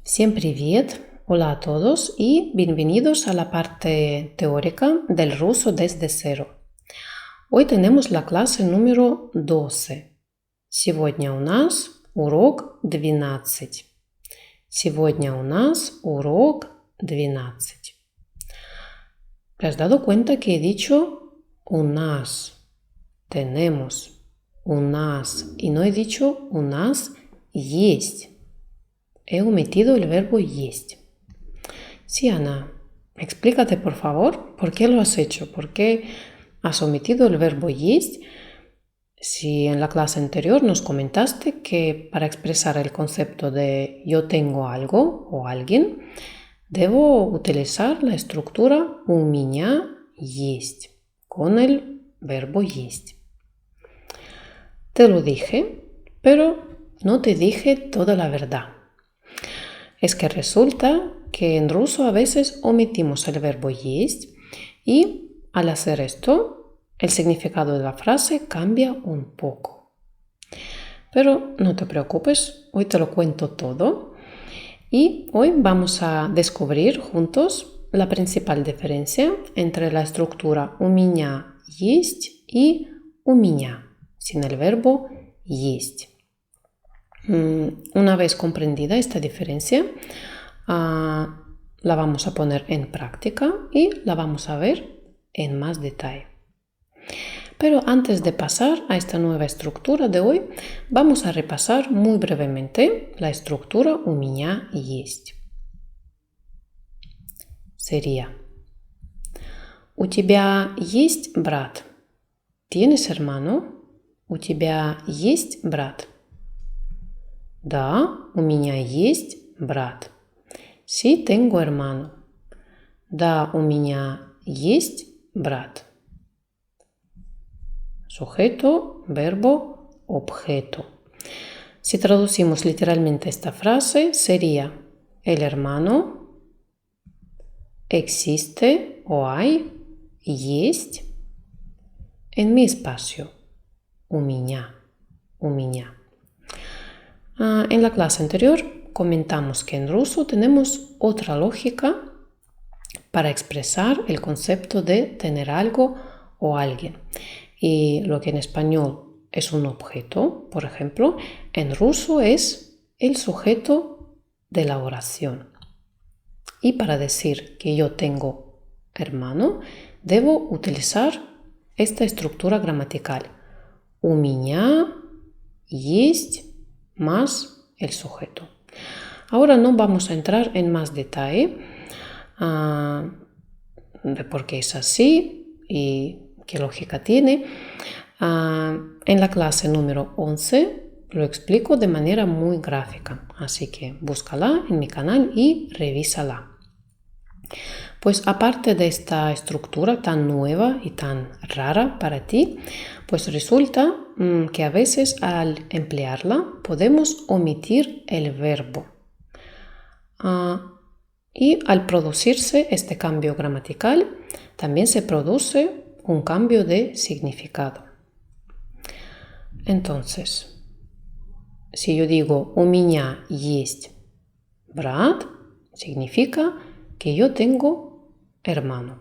Всем привет! Hola a todos y bienvenidos a la parte teórica del ruso desde cero. Hoy tenemos la clase número 12. Сегодня у нас урок 12. Сегодня у нас урок 12. ¿Te has dado cuenta que he dicho у нас? Tenemos у нас y no he dicho у нас есть. He omitido el verbo есть. Sí, Ana, explícate por favor, ¿por qué lo has hecho? ¿Por qué has omitido el verbo есть? Si en la clase anterior nos comentaste que para expresar el concepto de yo tengo algo o alguien, debo utilizar la estructura у меня есть con el verbo есть. Te lo dije, pero no te dije toda la verdad. Es que resulta que en ruso a veces omitimos el verbo есть y al hacer esto el significado de la frase cambia un poco. Pero no te preocupes, hoy te lo cuento todo y hoy vamos a descubrir juntos la principal diferencia entre la estructura у меня есть y у меня sin el verbo есть. Una vez comprendida esta diferencia, la vamos a poner en práctica y la vamos a ver en más detalle. Pero antes de pasar a esta nueva estructura de hoy, vamos a repasar muy brevemente la estructura у меня есть. Sería: ¿У тебя есть брат? ¿Tienes hermano? ¿У тебя есть брат? Да, у меня есть брат. Sí, tengo hermano. Да, у меня есть брат. Sujeto, verbo, objeto. Si traducimos literalmente esta frase, sería: el hermano existe o hay, есть, en mi espacio. У меня, у меня. En la clase anterior comentamos que en ruso tenemos otra lógica para expresar el concepto de tener algo o alguien. Y lo que en español es un objeto, por ejemplo, en ruso es el sujeto de la oración. Y para decir que yo tengo hermano, debo utilizar esta estructura gramatical. У меня есть más el sujeto. Ahora no vamos a entrar en más detalle de por qué es así y qué lógica tiene. En la clase número 11 lo explico de manera muy gráfica, así que búscala en mi canal y revísala. Pues aparte de esta estructura tan nueva y tan rara para ti, pues resulta que a veces al emplearla podemos omitir el verbo. Y al producirse este cambio gramatical, también se produce un cambio de significado. Entonces, si yo digo у меня есть брат, significa que yo tengo hermano.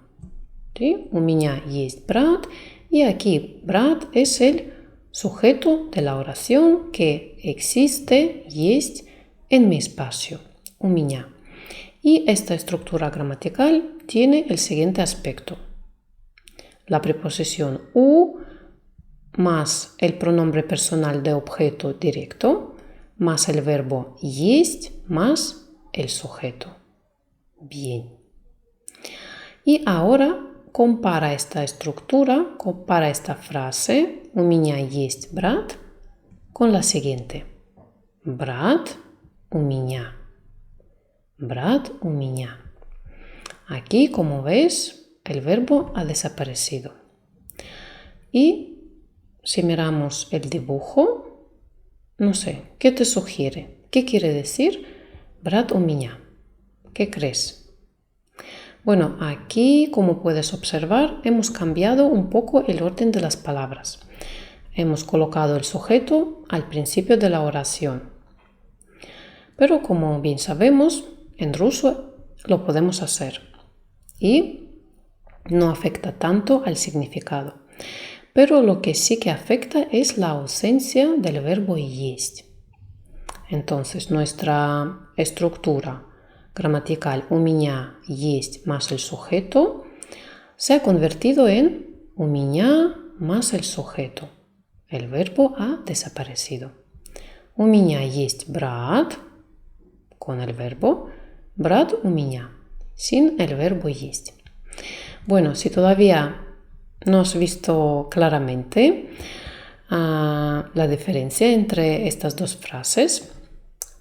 ¿Sí? У меня есть брат. Y aquí брат es el sujeto de la oración que existe, есть, en mi espacio. У меня. Y esta estructura gramatical tiene el siguiente aspecto. La preposición u más el pronombre personal de objeto directo más el verbo есть más el sujeto. Bien. Y ahora compara esta estructura, compara esta frase у меня есть брат con la siguiente. Брат у меня. Брат у меня. Aquí, como ves, el verbo ha desaparecido. Y si miramos el dibujo, no sé, ¿qué te sugiere? ¿Qué quiere decir брат у меня? ¿Qué crees? Bueno, aquí, como puedes observar, hemos cambiado un poco el orden de las palabras. Hemos colocado el sujeto al principio de la oración. Pero como bien sabemos, en ruso lo podemos hacer y no afecta tanto al significado. Pero lo que sí que afecta es la ausencia del verbo есть. Entonces, nuestra estructura gramatical у меня есть más el sujeto se ha convertido en у меня más el sujeto. El verbo ha desaparecido. У меня есть брат con el verbo брат у меня sin el verbo есть. Bueno, si todavía no has visto claramente la diferencia entre estas dos frases,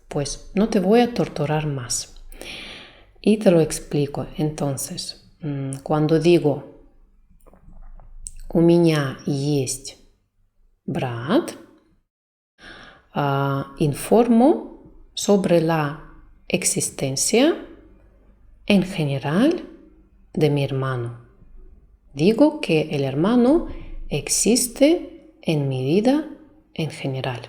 pues no te voy a torturar más y te lo explico. Entonces, cuando digo у меня есть брат, informo sobre la existencia en general de mi hermano. Digo que el hermano existe en mi vida en general.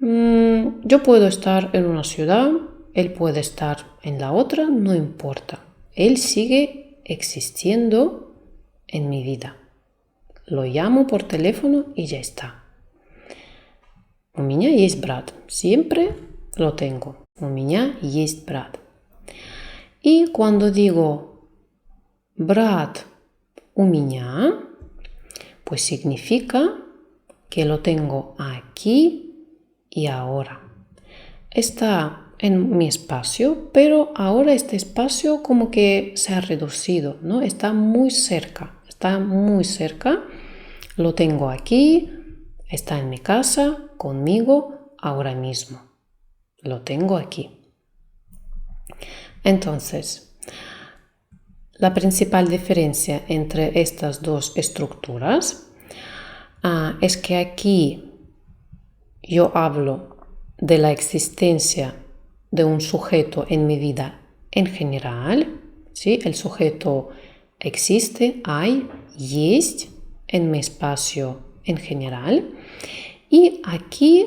Yo puedo estar en una ciudad, él puede estar en la otra, no importa. Él sigue existiendo en mi vida. Lo llamo por teléfono y ya está. У меня есть брат. Siempre lo tengo. У меня есть брат. Y cuando digo брат у меня, pues significa que lo tengo aquí y ahora. Está en mi espacio, pero ahora este espacio como que se ha reducido, ¿no? Está muy cerca. Lo tengo aquí, está en mi casa, conmigo, ahora mismo. Lo tengo aquí. Entonces, la principal diferencia entre estas dos estructuras es que aquí yo hablo de la existencia de un sujeto en mi vida en general, ¿sí? El sujeto existe, hay, есть en mi espacio en general. Y aquí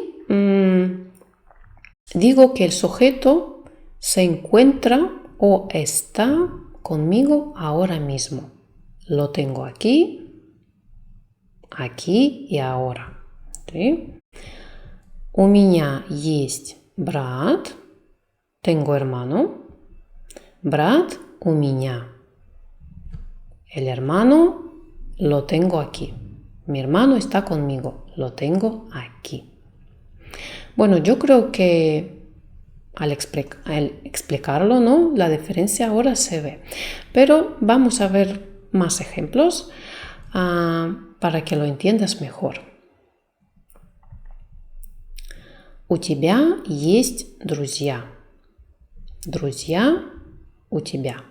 digo que el sujeto se encuentra o está conmigo ahora mismo. Lo tengo aquí, aquí y ahora. ¿Sí? У меня есть брат. Tengo hermano. Брат у меня. El hermano lo tengo aquí. Mi hermano está conmigo. Lo tengo aquí. Bueno, yo creo que al explicarlo, ¿no? La diferencia ahora se ve. Pero vamos a ver más ejemplos para que lo entiendas mejor. У тебя есть друзья. Друзья у тебя.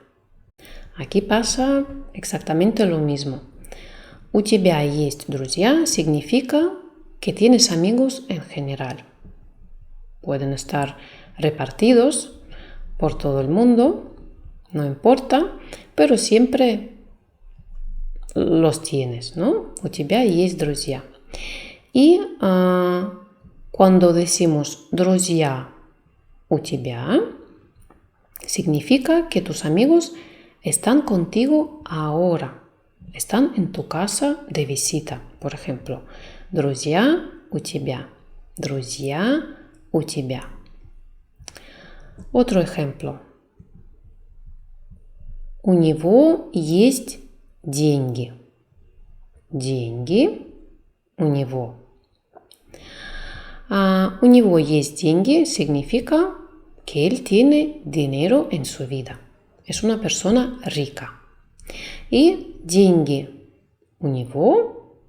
Aquí pasa exactamente lo mismo. У тебя есть друзья significa que tienes amigos en general. Pueden estar repartidos por todo el mundo, no importa, pero siempre los tienes, ¿no? У тебя есть друзья. Y cuando decimos друзья у тебя, significa que tus amigos están contigo ahora, están en tu casa de visita, por ejemplo. Друзья у тебя. Друзья у тебя. Otro ejemplo. У него есть деньги. Деньги у него. У него есть деньги significa que él tiene dinero en su vida. Es una persona rica. Y деньги у него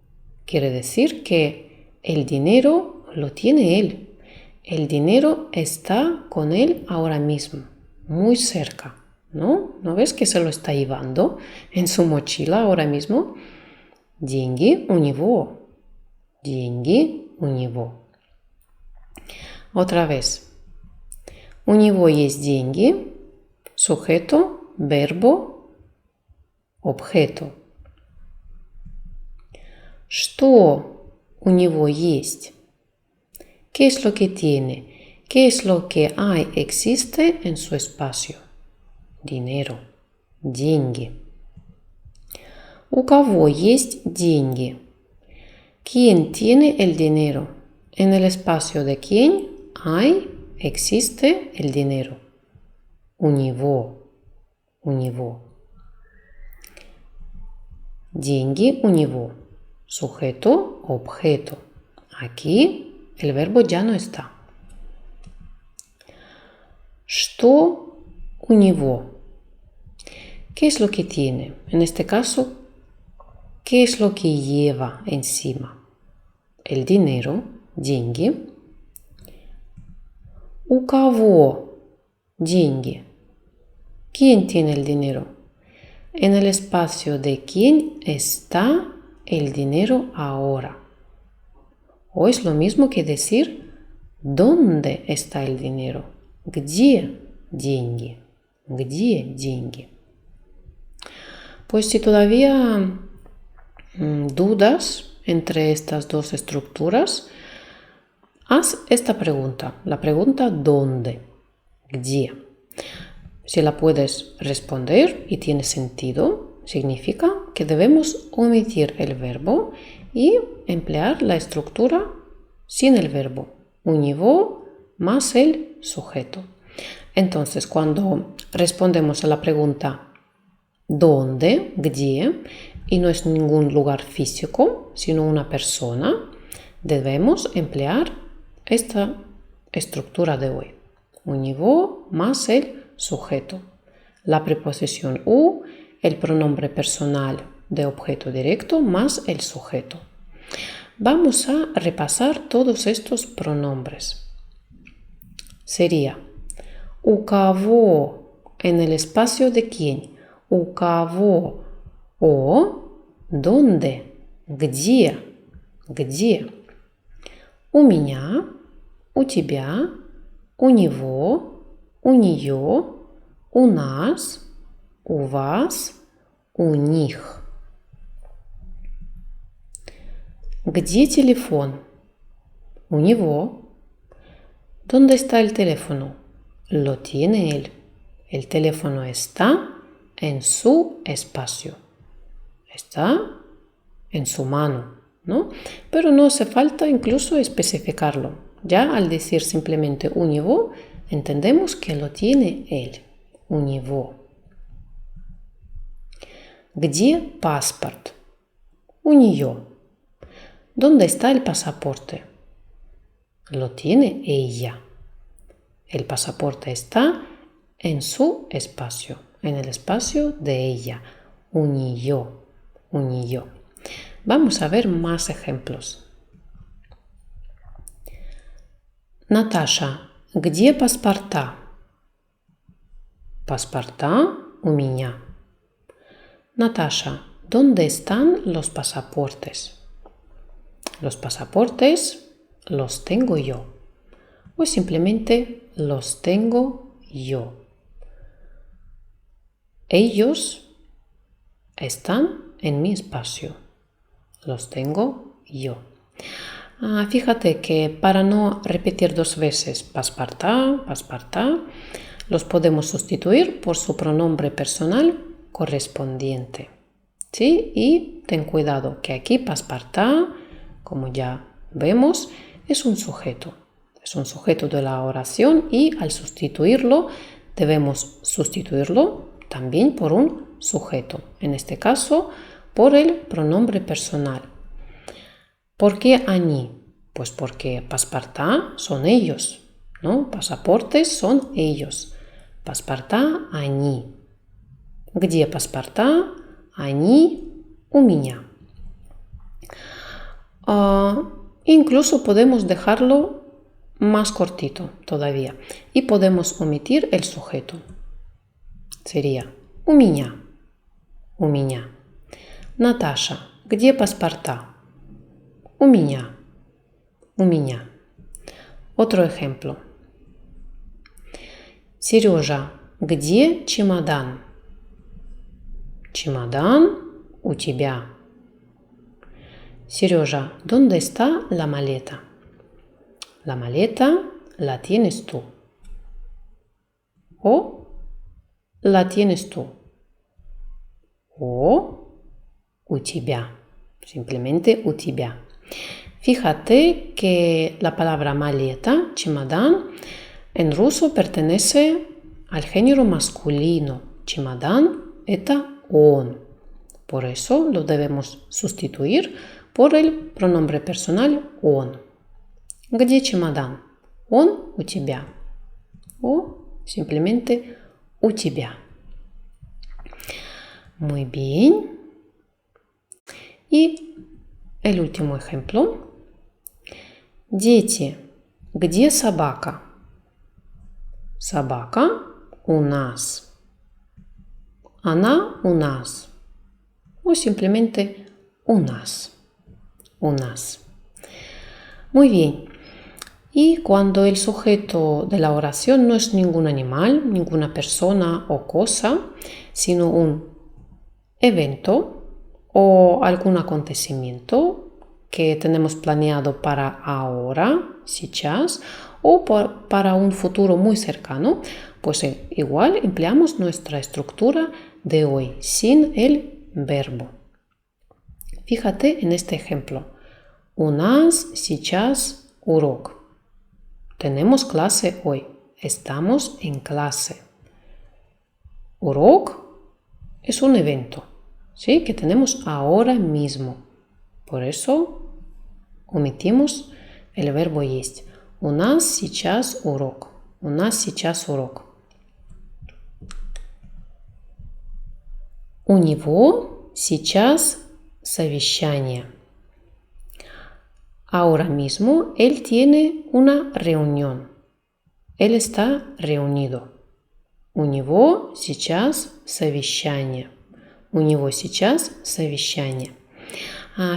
quiere decir que el dinero lo tiene él. El dinero está con él ahora mismo, muy cerca, ¿no? ¿No ves que se lo está llevando en su mochila ahora mismo? деньги у него. Деньги у него. Otra vez. У него есть деньги. Sujeto, verbo, objeto. Что у него есть? ¿Qué es lo que tiene? ¿Qué es lo que hay, existe en su espacio? Dinero. Деньги. У кого есть деньги? ¿Quién tiene el dinero? En el espacio de quién hay, existe el dinero. У него. У него. Деньги у него. Sujeto, objeto. Aquí el verbo ya no está. Что у него? ¿Qué es lo que tiene? En este caso, ¿qué es lo que lleva encima? El dinero, деньги. У кого деньги? ¿Quién tiene el dinero? En el espacio de quién está el dinero ahora. O es lo mismo que decir ¿dónde está el dinero? ¿Где деньги? ¿Где деньги? Pues si todavía dudas entre estas dos estructuras, haz esta pregunta, la pregunta ¿dónde? ¿Где? Si la puedes responder y tiene sentido, significa que debemos omitir el verbo y emplear la estructura sin el verbo. У него más el sujeto. Entonces, cuando respondemos a la pregunta ¿dónde? ¿Где? Y no es ningún lugar físico, sino una persona, debemos emplear esta estructura de hoy. У него más el sujeto. La preposición u, el pronombre personal de objeto directo más el sujeto. Vamos a repasar todos estos pronombres. Sería у кого en el espacio de quién, у кого о, ¿dónde? ¿Где? ¿Где? У меня, у тебя, у него, у нее, у нас, у вас, у них. Где телефон? У него. ¿Dónde está el teléfono? Lo tiene él. El teléfono está en su espacio. Está en su mano, ¿no? Pero no hace falta incluso especificarlo. Ya al decir simplemente у него, entendemos que lo tiene él. У него. Где паспорт? У нее. ¿Dónde está el pasaporte? Lo tiene ella. El pasaporte está en su espacio, en el espacio de ella. У нее. У нее. Vamos a ver más ejemplos. Наташа, где паспорта? Паспорта у меня. Наташа, ¿dónde están los pasaportes? Los pasaportes los tengo yo. O simplemente los tengo yo. Ellos están en mi espacio. Los tengo yo. Fíjate que para no repetir dos veces паспорта, паспорта, los podemos sustituir por su pronombre personal correspondiente. ¿Sí? Y ten cuidado que aquí паспорта, como ya vemos, es un sujeto. Es un sujeto de la oración y al sustituirlo debemos sustituirlo también por un sujeto. En este caso, por el pronombre personal. ¿Por qué они? Pues porque паспорта son ellos, ¿no? Pasaportes son ellos. Паспорта они. Где паспорта? Они у меня. Incluso podemos dejarlo más cortito todavía y podemos omitir el sujeto. Sería у меня. У меня. Наташа, где паспорта? У меня. У меня. Otro ejemplo. Сережа, где чемодан? Чемодан у тебя. Сережа, ¿dónde está la maleta? La maleta la tienes tú. O la tienes tú. O у тебя. Simplemente у тебя. Fíjate que la palabra maleta, чемодан, en ruso pertenece al género masculino. Чемодан – это он. Por eso lo debemos sustituir por el pronombre personal он. Где чемодан? Он у тебя. O simplemente у тебя. Muy bien. Y el último ejemplo. Дети, где собака? Собака у нас. Она у нас. O simplemente у нас. У нас. Muy bien. Y cuando el sujeto de la oración no es ningún animal, ninguna persona o cosa, sino un evento o algún acontecimiento que tenemos planeado para ahora, сейчас, o para un futuro muy cercano, pues igual empleamos nuestra estructura de hoy, sin el verbo. Fíjate en este ejemplo. У нас сейчас урок. Tenemos clase hoy. Estamos en clase. Урок es un evento, ¿sí? Que tenemos ahora mismo. Por eso omitimos el verbo есть. У нас сейчас урок. У нас сейчас урок. У него сейчас совещание. Ahora mismo él tiene una reunión. Él está reunido. У него сейчас совещание. У него сейчас совещание.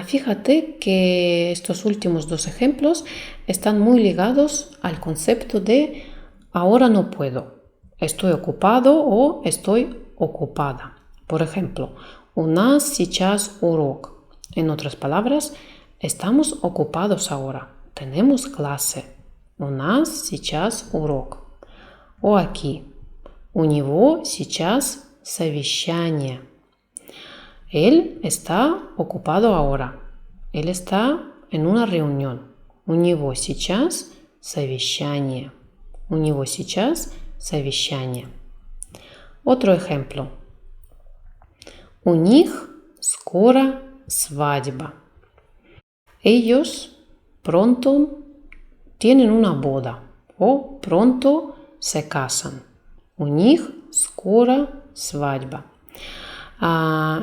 Fíjate que estos últimos dos ejemplos están muy ligados al concepto de ahora no puedo. Estoy ocupado o estoy ocupada. Por ejemplo, у нас сейчас урок. En otras palabras, estamos ocupados ahora. Tenemos clase. У нас сейчас урок. O aquí. У него сейчас совещание. Él está ocupado ahora. Él está en una reunión. У него сейчас совещание. У него сейчас совещание. Otro ejemplo. У них скоро свадьба. Ellos pronto tienen una boda o pronto se casan. У них скоро свадьба.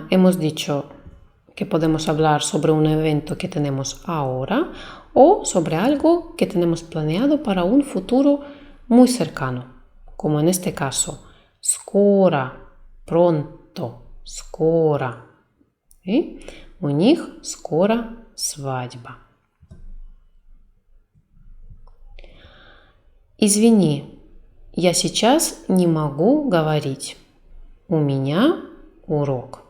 Hemos dicho que podemos hablar sobre un evento que tenemos ahora o sobre algo que tenemos planeado para un futuro muy cercano, como en este caso, скоро, pronto, скоро. ¿Sí? У них скоро свадьба. Извини, я сейчас не могу говорить. У меня урок.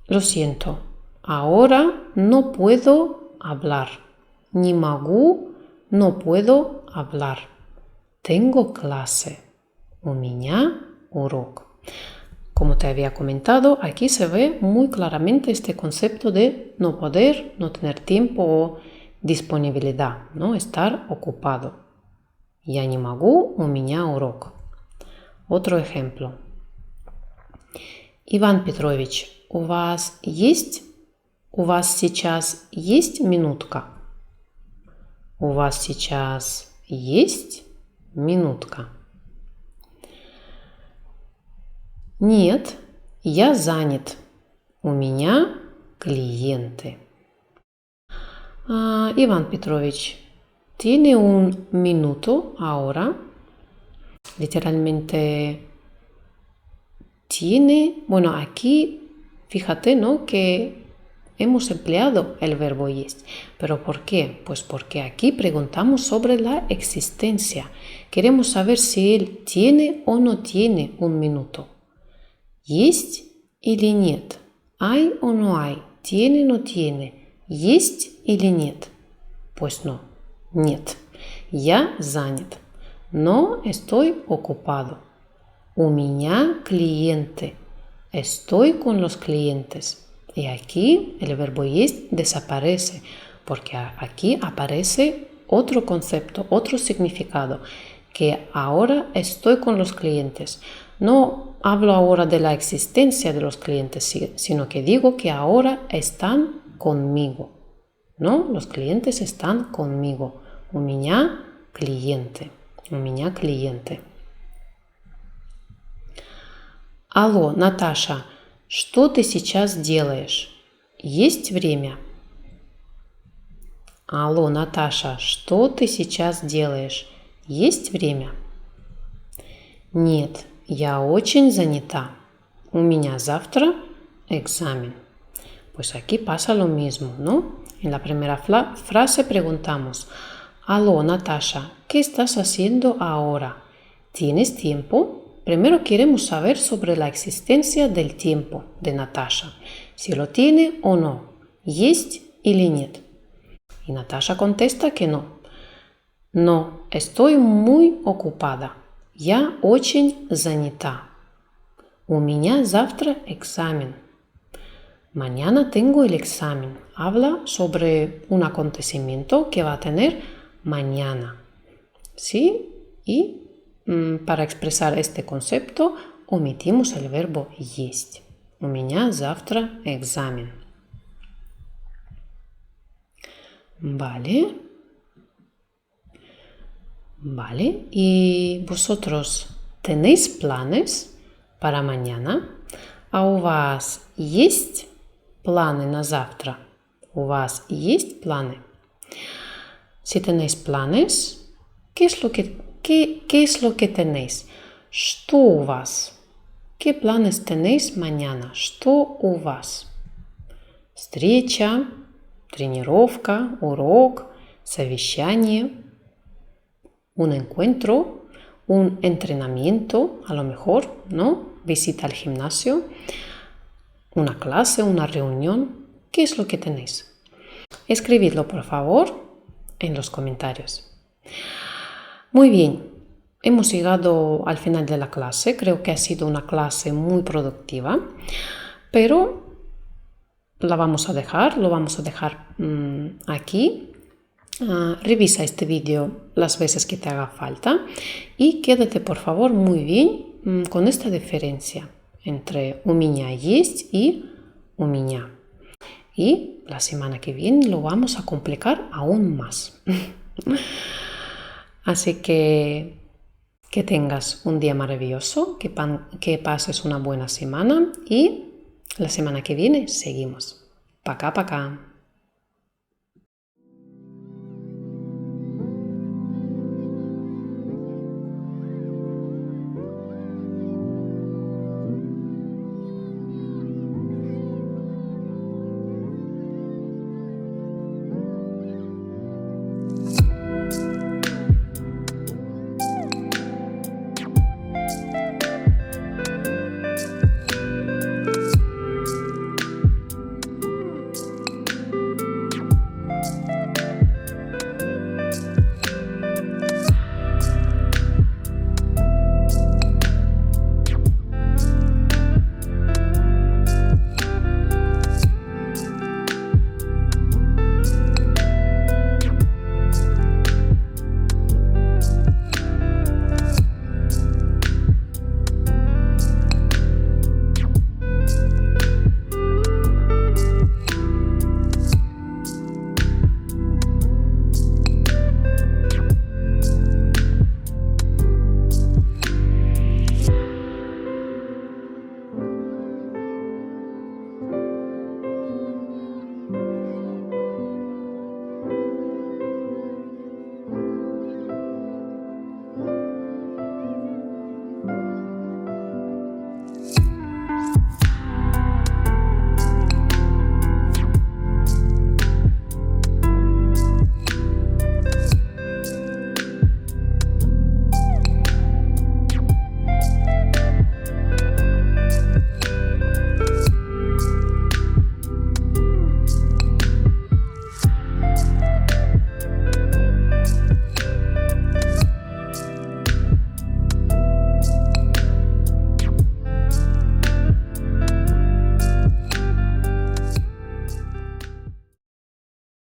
Lo siento, ahora no puedo hablar. Не могу, no puedo hablar. Tengo clase. У меня урок. Como te había comentado, aquí se ve muy claramente este concepto de no poder, no tener tiempo o disponibilidad, ¿no? Estar ocupado. Я не могу, у меня урок. Otro ejemplo. Иван Петрович, у вас сейчас есть минутка? У вас сейчас есть минутка? Нет, я занят. У меня клиенты. Иван Петрович, ¿tiene un minuto ahora? Literalmente tiene, bueno, aquí fíjate, ¿no? Que hemos empleado el verbo есть. ¿Pero por qué? Pues porque aquí preguntamos sobre la existencia. Queremos saber si él tiene o no tiene un minuto. ¿Есть или нет? ¿Hay o no hay? ¿Tiene o no tiene? ¿Есть или нет? Pues no, нет. Я занят. No estoy ocupado. У меня клиенты. Estoy con los clientes. Y aquí el verbo есть desaparece, porque aquí aparece otro concepto, otro significado, que ahora estoy con los clientes. No hablo ahora de la existencia de los clientes, sino que digo que ahora están conmigo. ¿No? Los clientes están conmigo. У меня клиенты. У меня клиенты. Алло, Наташа, что ты сейчас делаешь? Есть время? Алло, Наташа, что ты сейчас делаешь? Есть время? Нет, я очень занята. У меня завтра экзамен. Pues aquí pasa lo mismo, ¿no? En la primera frase preguntamos, Aló, Natasha, ¿qué estás haciendo ahora? ¿Tienes tiempo? Primero queremos saber sobre la existencia del tiempo de Natasha, si lo tiene o no, есть или нет. Y Natasha contesta que no. No, estoy muy ocupada. Я очень занята. У меня завтра экзамен. Mañana tengo el examen. Habla sobre un acontecimiento que va a tener mañana. ¿Sí? Y para expresar este concepto omitimos el verbo есть. У меня завтра экзамен. Vale. Vale. ¿Y vosotros tenéis planes para mañana? А у вас есть планы на завтра? У вас есть планы? Si tenéis planes, ¿qué es lo que tenéis? Что у вас? ¿Qué planes tenéis mañana? Что у вас? Встреча, тренировка, урок, совещание, un encuentro, un entrenamiento, a lo mejor, ¿no? Visita al gimnasio, una clase, una reunión. ¿Qué es lo que tenéis? Escribidlo, por favor, en los comentarios. Muy bien, hemos llegado al final de la clase. Creo que ha sido una clase muy productiva, pero lo vamos a dejar aquí. Revisa este vídeo las veces que te haga falta y quédate por favor muy bien con esta diferencia entre у меня есть y у меня. Y la semana que viene lo vamos a complicar aún más. Así que tengas un día maravilloso, que pases una buena semana y la semana que viene seguimos. Пока-пока.